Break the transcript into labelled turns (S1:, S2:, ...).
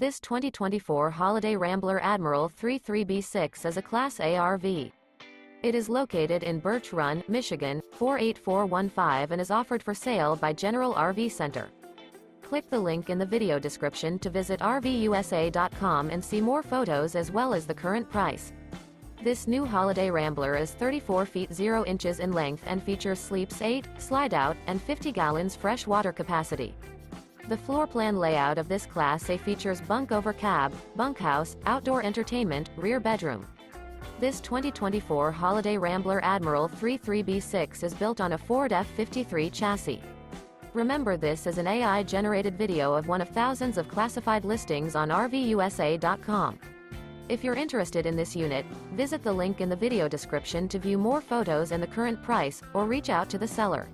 S1: This 2024 Holiday Rambler Admiral 33B6 is a Class A RV. It is located in Birch Run, Michigan, 48415 and is offered for sale by General RV Center. Click the link in the video description to visit RVUSA.com and see more photos as well as the current price. This new Holiday Rambler is 34 feet 0 inches in length and features sleeps 8, slide-out, and 50 gallons fresh water capacity. The floor plan layout of this Class A features bunk over cab, bunkhouse, outdoor entertainment, rear bedroom. This 2024 Holiday Rambler Admiral 33B6 is built on a Ford F-53 chassis. Remember, this is an AI-generated video of one of thousands of classified listings on RVUSA.com. If you're interested in this unit, visit the link in the video description to view more photos and the current price, or reach out to the seller.